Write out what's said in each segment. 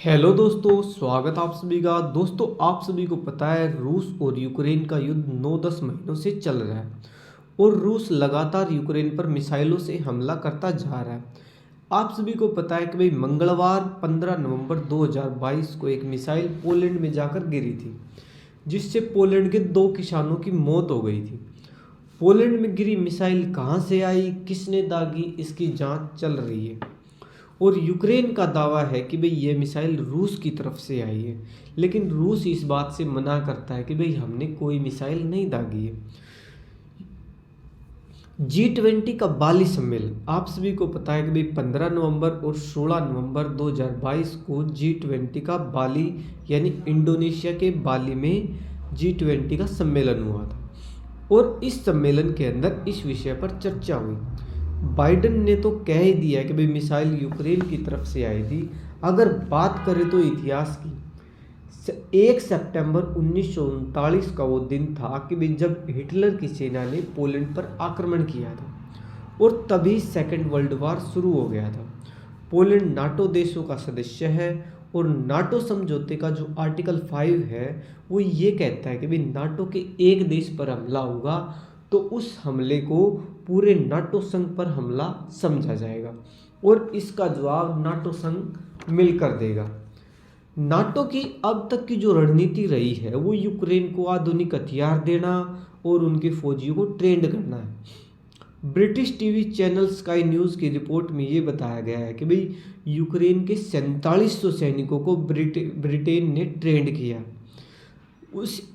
Hello दोस्तों, स्वागत आप सभी का। दोस्तों, आप सभी को पता है रूस और यूक्रेन का युद्ध 9-10 महीनों से चल रहा है और रूस लगातार यूक्रेन पर मिसाइलों से हमला करता जा रहा है। आप सभी को पता है कि भाई मंगलवार 15 नवंबर 2022 को एक मिसाइल पोलैंड में जाकर गिरी थी, जिससे पोलैंड के 2 किसानों की मौत हो गई थी। पोलैंड में गिरी मिसाइल कहां से आई, किसने दागी, इसकी जांच चल रही है। और यूक्रेन का दावा है कि भाई ये मिसाइल रूस की तरफ से आई है, लेकिन रूस इस बात से मना करता है कि भाई हमने कोई मिसाइल नहीं दागी है। G20 का बाली सम्मेलन, आप सभी को पता है कि भाई 15 नवंबर और 16 नवंबर 2022 को G20 का बाली यानी इंडोनेशिया के बाली में G20 का सम्मेलन हुआ था। और इस सम्मेलन के अंदर इस विषय पर चर्चा हुई। बाइडेन ने तो कह ही दिया कि भाई मिसाइल यूक्रेन की तरफ से आई थी। अगर बात करें तो इतिहास की, 1 सितंबर 1939 का वो दिन था कि भाई जब हिटलर की सेना ने पोलैंड पर आक्रमण किया था और तभी सेकेंड वर्ल्ड वॉर शुरू हो गया था। पोलैंड नाटो देशों का सदस्य है और नाटो समझौते का जो आर्टिकल 5 है वो ये कहता है कि भाई नाटो के एक देश पर हमला होगा तो उस हमले को पूरे नाटो संघ पर हमला समझा जाएगा और इसका जवाब नाटो संघ मिलकर देगा। नाटो की अब तक की जो रणनीति रही है वो यूक्रेन को आधुनिक हथियार देना और उनके फौजियों को ट्रेंड करना है। British TV channel sky news की रिपोर्ट में ये बताया गया है कि भाई यूक्रेन के 4700 सैनिकों को ब्रिटेन ने ट्रेंड किया।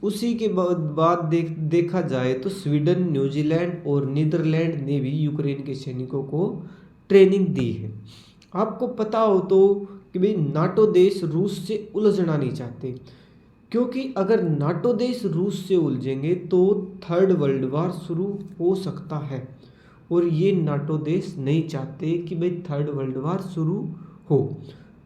उसी के बाद देखा जाए तो स्वीडन, न्यूजीलैंड और नीदरलैंड ने भी यूक्रेन के सैनिकों को ट्रेनिंग दी है। आपको पता हो तो कि भाई नाटो देश रूस से उलझना नहीं चाहते, क्योंकि अगर नाटो देश रूस से उलझेंगे तो थर्ड वर्ल्ड वॉर शुरू हो सकता है और ये नाटो देश नहीं चाहते कि भाई थर्ड वर्ल्ड वॉर शुरू हो,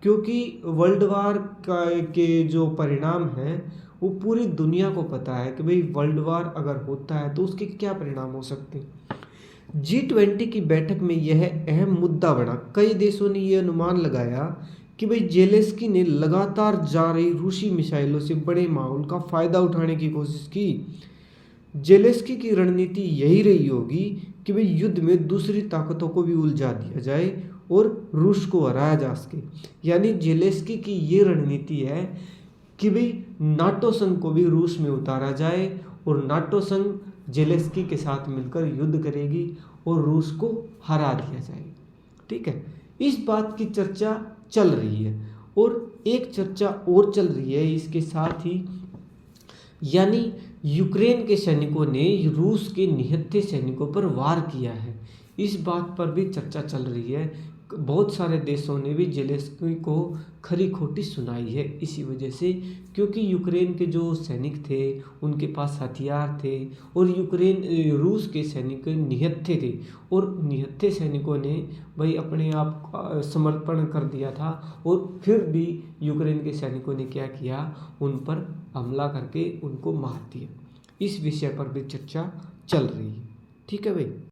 क्योंकि वर्ल्ड वॉर के जो परिणाम हैं वो पूरी दुनिया को पता है कि भाई वर्ल्ड वॉर अगर होता है तो उसके क्या परिणाम हो सकते हैं। G20 की बैठक में यह अहम मुद्दा बना। कई देशों ने यह अनुमान लगाया कि भाई जेलेंस्की ने लगातार जा रही रूसी मिसाइलों से बड़े माहौल का फायदा उठाने की कोशिश की। जेलेंस्की की रणनीति यही रही होगी कि भाई युद्ध में दूसरी ताकतों को भी उलझा दिया जाए और रूस को हराया जा सके। यानी जेलेंस्की की ये रणनीति है कि भाई नाटो संघ को भी रूस में उतारा जाए और नाटो संघ जेलेंस्की के साथ मिलकर युद्ध करेगी और रूस को हरा दिया जाएगा। ठीक है, इस बात की चर्चा चल रही है और एक चर्चा और चल रही है इसके साथ ही, यानी यूक्रेन के सैनिकों ने रूस के निहत्थे सैनिकों पर वार किया है। इस बात पर भी चर्चा चल रही है। बहुत सारे देशों ने भी जेलेंस्की को खरी खोटी सुनाई है इसी वजह से, क्योंकि यूक्रेन के जो सैनिक थे उनके पास हथियार थे और रूस के सैनिक निहत्थे थे और निहत्थे सैनिकों ने भाई अपने आप का समर्पण कर दिया था और फिर भी यूक्रेन के सैनिकों ने क्या किया, उन पर हमला करके उनको मार दिया। इस विषय पर भी चर्चा चल रही है। ठीक है भाई।